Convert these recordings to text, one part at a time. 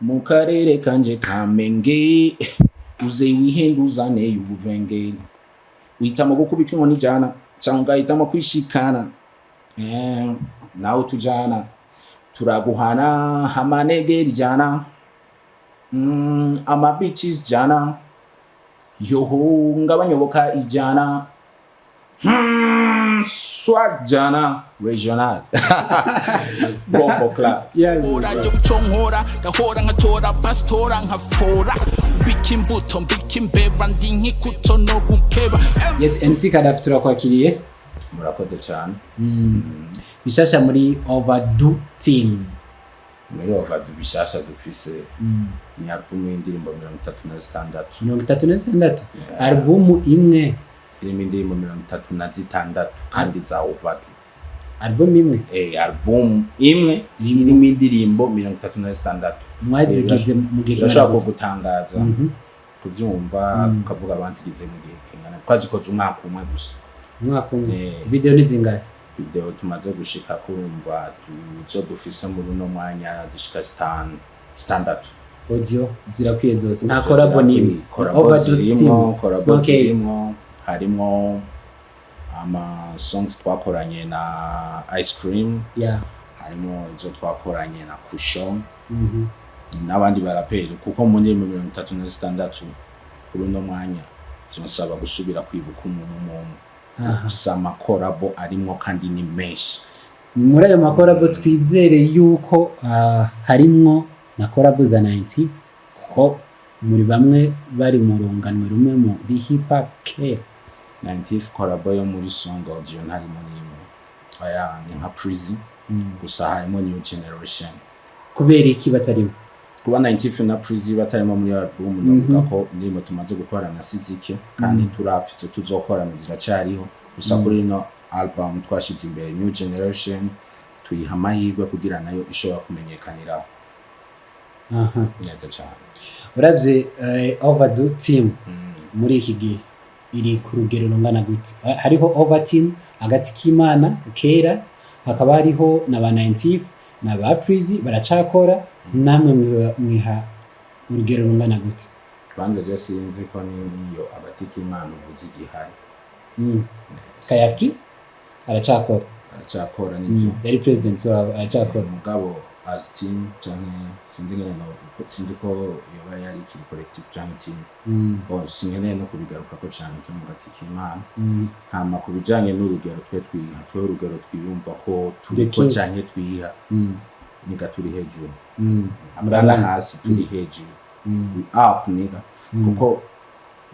mu karere kanje Kamenge uze wihinduzane y'ubuvenge uhitamo gukubitwa inkoni jana cyangwa ugahitamo kwishikana nawe tujana turaguhana hamanegeri jana ama bitches jana yoho ngabanyoboka ijana swag jana regional bombo class ora je guconkora gahora nkatora pastora nkafora bikimbuto bikimbeba ndi nkikuto no gukeba. Yes, T Kadhafi turakwakiriye. Murakoze cyane. Bishasha muri Over-Do Team. Muri Over-Do bishasha dufise ni album y'indirimbo 36. 36 album imwe irimo indirimbo 36 kandi za Over-Do. Album imwe album imwe irimo indirimbo 36 mwazigize mu gihe birashobora gutangaza kubyumva ukavuga abanzigize mu gihe kingana twazikoze umwaka umwe gusa. Umwaka umwe video ni zingahe? Video tumaze gushika kurumva tuzo dufise muri no mwanya dishika 6 audio zirakwiye zose nta collab ni Over-Do Team harimo ama songs twakoranye na Ice Cream harimo izo twakoranye na Cushion n'abandi baraperi kuko mu ndirimbo 36 kuri no mwanya tunsaba gusubira kwibuka umuntu gusa amakorabo arimo kandi ni menshi. Muri ayo makorabo twizere yuko harimo na korabo za 90 kuko muri bamwe bari mu runganwe rumwe muri hip hop care 90 korabo yo muri song audio ntarimo n'imwe aya ni nka Preeze gusa harimo new generation. Kubera iki batarimo? Kuba 90 na Preeze batarimo muri album ndavuga ko indirimbo tumaze gukora na Sizike kandi turapfitse tuzokorana ziracyariho gusa kuri no album twashyize imbere new generation tuyiha amahirwe kugira nayo ishobora kumenyekanira neza cyane. Uravye Over-Do Team muri iki gihe iri ku rugero rungana gute? Hariho Over Team agati k'Imana kera hakaba hariho na ba 90 na ba Preeze baracakora namwe mwiha urugero rungana gute? Kwanza je sinzi ko niyo agati k'Imana uvuze igihari. Kadhafi aracakora nibyo yari president wabo aracakora mugabo as team cyane sinzi ko yoba yari kiri collective cyane team sinkeneye no kubigaruka ko cyane cyo mu gati k'Imana hama kubijanye n'urugero twe urugero twiyumva ko turi ko cyane twiha niga turi hejuru amrana hasi turi hejuru up niga kuko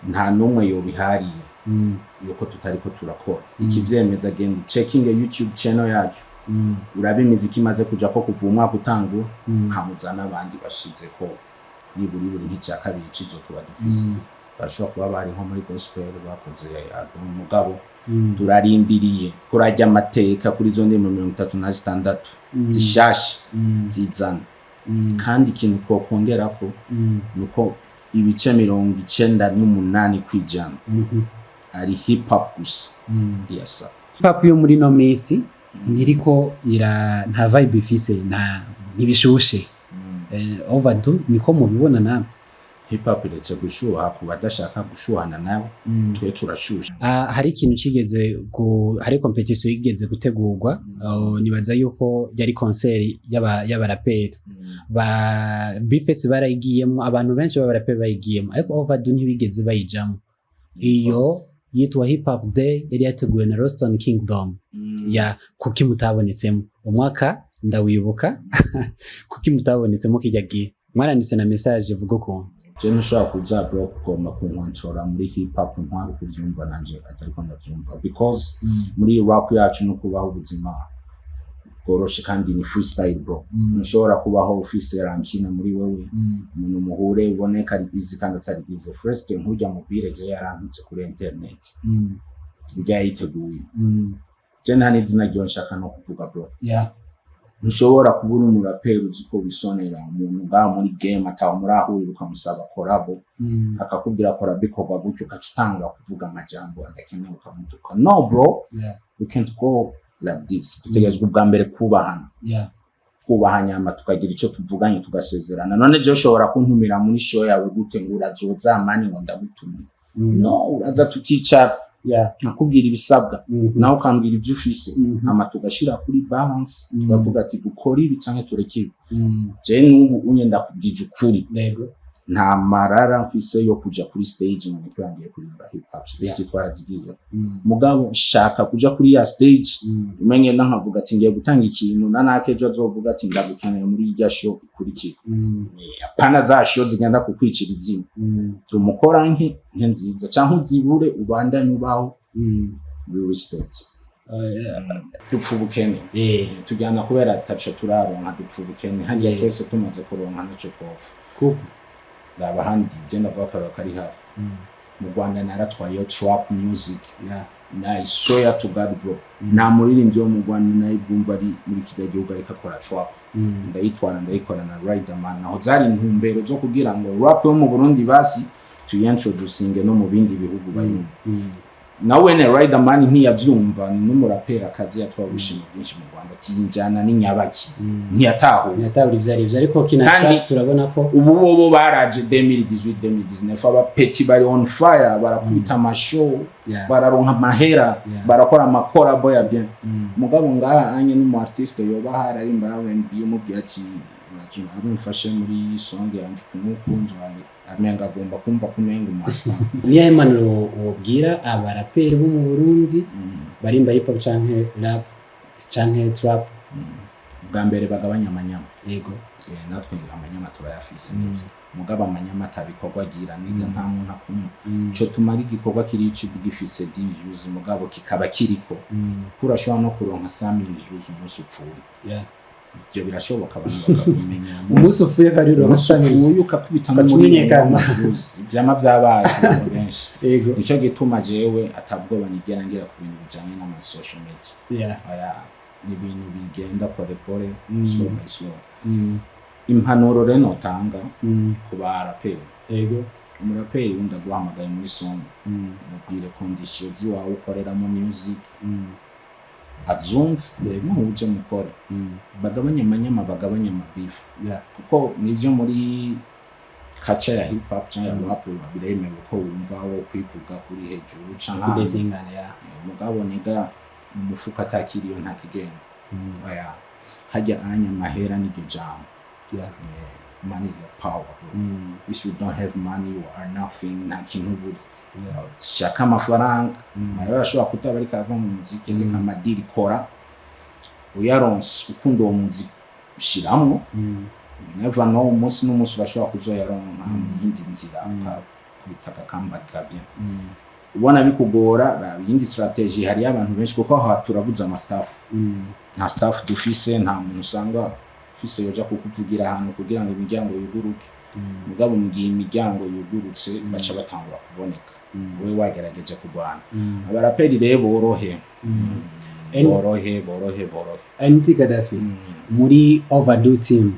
nta numwe yobihariye yuko tutari ko turakora ikivyemeza genda checking YouTube channel yacu urabe imiziki imaze kuja ko kuva umwaka utangura hamuzana abandi bashize ko niburi nk'icya kabiri cizo tuba dufise bashobora kuba bari nko muri gospel bakoze album mugabo turarimbiriye kurajya amateka kuri zo ndimo 36 zishasha zizana kandi ikintu twokongera ko nuko ibice 98 kwijana ari hip hop gusa. Yes sir. Hip hop yo muri no misi niriko nta vibe ifise nta nibishushe. Over-Do niko mubibona namwe. Hip hop iretse gushuha ku badashaka gushuhana nabo twe turashusha. Hari ikintu kigeze hari competition yigeze gutegurwa nibaza yuko yari concert y'abaraperi ba Bifese barayigiyemo abantu benshi b'abaraperi bayigiyemo ariko Over-Do ntibigeze bayijamo. Iyo yitwa Hip Hop Day yari yateguwe na Roston Kingdom ya kuki mutabonetsemo umwaka ndawibuka kuki mutabonetsemo kijyagiye mwaranditse na message vuga ko je nshaka kuza bro kugomba kunkontrora muri hip hop ntwaro kubyumva nanje atariko ndabyumva because muri rap yacu no kubaho ubuzima goroshe kandi ni freestyle bro nshobora kubaho ufise rankina muri wewe umuntu muhure uboneka ari easy kandi atari easy first nkujya mu bire je yarantutse kuri internet bijya yiteguye je nta n'izina ryo nshaka no kuvuga bro nshobora kubura umuraperi uziko bisonera umuntu ngaho muri game ataho murahurira ukamusaba collab akakubwira collab ikorwa gutyo ukacutanga kuvuga amajambo adakenewe ukamutuka no bro we can't go like this tutegezwe ubwa mbere kubahana tukubahanyama tukagira ico tuvuganye tugasezerana none je ushobora kuntumira muri show yawe gute ngo urazoza amani ngo ndagutumira no uraza tukicara nakubwira ibisabwa naho ukambwira ibyo ufise ama tugashira kuri balance tukavuga ati gukora ibi canke tureke je n'ubu unye ndakubwije ukuri nta marara mfise yo kuja kuri stage ngo nitwangiye kuri hip hop stage twarazigiye mugabo shaka kuja kuri ya stage imenye nkavuga ati ngiye gutanga ikintu nanakejo azovuga ati ndagukeneye muri irya show ikurikira apana za show zigenda kukwicira izina tumukora nke nziza canke uzibure ubandanye ubaho we respect dupfubukene tujyana kubera tacho turaronka dupfubukene hanje twese tumaze kuronka naco twopfa kuko laba handi genda bakara kari hafi mu Rwanda naratwaye trap music na isoya to God bro na muririmbyi wo mu Rwanda nayibwumva ari muri kidagihugu ariko akora trap ndayikora na Riderman aho zari intumbero zo kugira ngo rap yo mu Burundi basi tuyantroducinge no mu bindi bihugu bayumva nawe ne Riderman ntiyavyumva n'umurapera akazi yatwabushimye byinshi mu Rwanda tinjana n'inyabaki ntiyatahura ivyari ariko kinacha turabona ko ubu bobo baraje 2018 aba petit bari on fire barakubita amashow bararonka mahera barakora amakorabo ya bien mugabo ngaha anye n'umu artiste yoba hararimba R&B umubwiye ati nacu abumfashe muri song yanje kumukunzi wanjye amenga agomba kumva kumenga umwaka niya impanuro wobwira abaraperi bo mu Burundi barimba hip hop canke rap canke trap bwa mbere bagabanya amanyama yego natwe amanyama turayafise mugaba amanyama atabikorwa agira niga nta muntu akumva cyo tumara igikorwa kiri gifise views mugabo kikaba kiriko kurashobora no kuronka 100 views umunsi upfuye ibyo birashoboka abantu bakamenya umunsi upfuye kariro uyu ukakubita n'umumenyekana byama byabaye benshi yego nico gituma jewe atabwoba nigera ngira ku bintu bijanye n'ama social media ni ibintu bigenda pole slow by slow impanuro rero notanga ku baraperi yego umuraperi unda guhamagaye muri song mubwire conditions ziwawe ukorera mu music azumve uje mukora bagabanya amanyama bagabanya amabifu kuko nivyo muri kacha ya hip hop cyangwa rap biremewe ko wumva wo kwivuga kuri hejuru cyangwa ndezingana mugabo niga umufuka atakiriyo nta kigenda hajya anya mahera n'iryo jambo money is the power if you don't have money you are nothing nta kintu buri shaka amafaranga mahera ashobora kutaba ariko ava mu muziki reka amadiri kora uyaronse ukunda uwo muziki ushiramwo never know umunsi n'umunsi bashobora kuzoyaronka mu yindi nzira kubitaka kamba kabya ubona bikugora yindi strategy hari abantu benshi kuko aha turabuza ama staff nta staff dufise nta muntu usanga ufise yoja kukuvugira ahantu kugira ngo imiryango yuguruke mugabo mu gihe imiryango yugurutse baca batangura kuboneka we wagerageje kurwana abaraperi rero borohe T Kadhafi muri Over-Do Team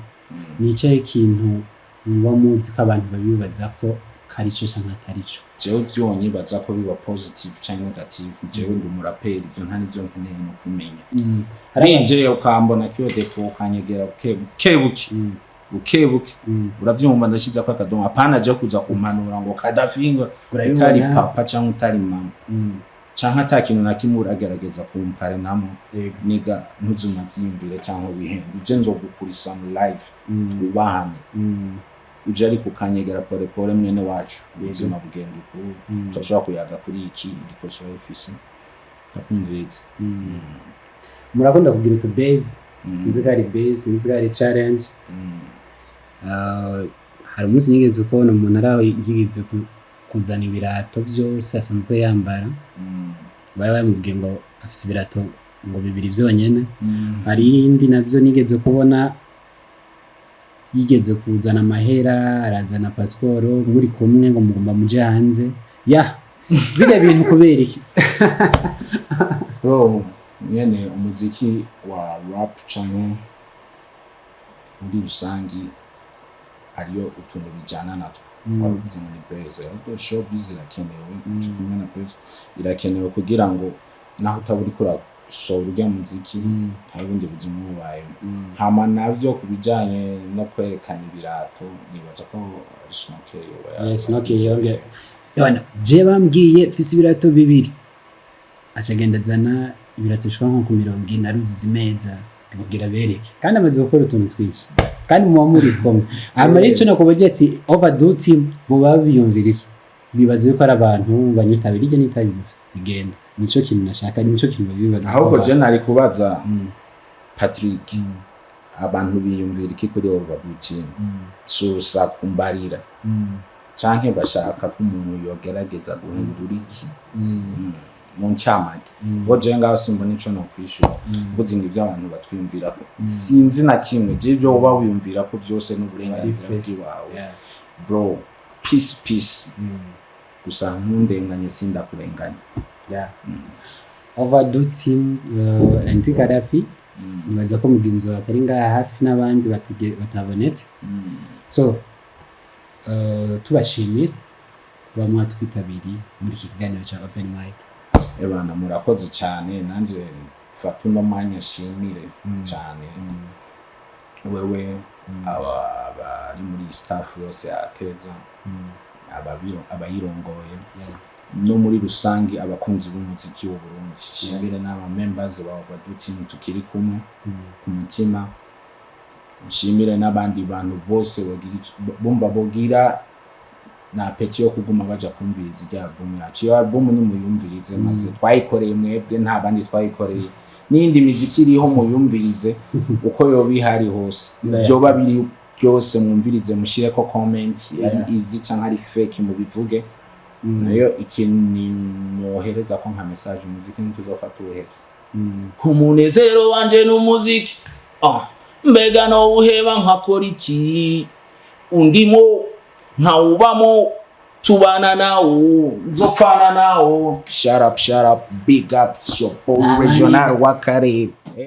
ni cyo ikintu muba muzi ko abantu babibaza ko karico cyangwa atarico jewe byonye baza ko biba positive cyangwa negative jewe ndi umuraperi ibyo nta nivyo nkeneye no kumenya arinje ukambona kiyo defo ukanyegera bukebuke uravyumva ndashiza ko akadomo apana je kuza kumanura ngo Kadhafi ngo utari papa cyangwa utari mama canka atakintu nakimura agerageza kumpare namo niga ntuzuma byimvire cyangwa wihende je nzogukurisa mu live ubahane uje ari kukanyegera pole mwene wacu ubuzima bugenda uko turashobora kuyaga kuri iki rikoso office takumvitse murakunda kugira utu base sinzi ko ari base sinzi ko ari challenge hari umunsi nigeze kubona umuntu araho yigeze kuzana ibirato byose asanzwe yambara bari bamubwiye ngo afise ibirato ngo bibiri byonyene hari indi navyo nigeze kubona yigeze kuzana amahera arazana passport muri kumwe ngo mugomba muje hanze bile bintu kubera iki bro nyene umuziki wa rap cyane muri rusangi ariyo utuntu bijana natwo wabivuze muri Preeze ariko showbiz irakenewe kumwe na Preeze irakenewe kugira ngo naho utaburi so urya muziki hari ubundi buzima bubaye hama navyo kubijanye no kwerekana ibirato nibaza ko ari snoke yoba yona je bambwiye fisi ibirato bibiri acagenda zana ibirato shwa nko ku 40 naruzuza imeza kugira bereke kandi amaze gukora utuntu twinshi kandi mu muri komwe hama rero cyo nakubaje ati Over-Do Team mu babiyumvira iki bibaze ko ari abantu banyitabira ije nitabira igenda nico kintu nashaka nico kintu bibaza ahubwo je nari kubaza Patrick abantu biyumvira iki kuri Over-Do Team susa kumbarira canke bashaka ko umuntu yogerageza guhindura iki mu ncamake bo je ngaho simbona ico no kwishura kuzinga ibyo abantu batwiyumvira ko sinzi na kimwe je byo uba wiyumvira ko byose n'uburenganzira bwawe bro peace gusa nkundenganye sindakurenganya Over-Do Team T Kadhafi nibaza ko mugenzi atari ngaha hafi n'abandi batabonetse so tubashimira kuba mwatwitabiriye muri iki kiganiro cya Open Mic ebana murakoze cyane nanje fata uno mwanya shimire cyane wewe abari muri staff yose ya Keza abayirongoye no muri rusangi abakunzi b'umuziki w'u Burundi shimire n'aba members ba Over-Do Team tukiri kumwe ku mutima shimire n'abandi bantu bose bogira na peti yo kuguma baja kumviriza ijya album yacu iyo album ni muyumvirize maze twayikoreye mwebwe nta bandi twayikoreye n'indi miziki iriho muyumvirize uko yo bihari hose byoba biri byose mwumvirize mushire ko comments ari easy cyangwa ari fake mu bivuge nayo ikinyohereza ko nka message umuziki ntuzofata ubuhebye umunezero wanje n'umuziki mbega no uheba nkakora iki undimo nkawubamo tubana nawo nzopfana nawo shut up big up your regional wakare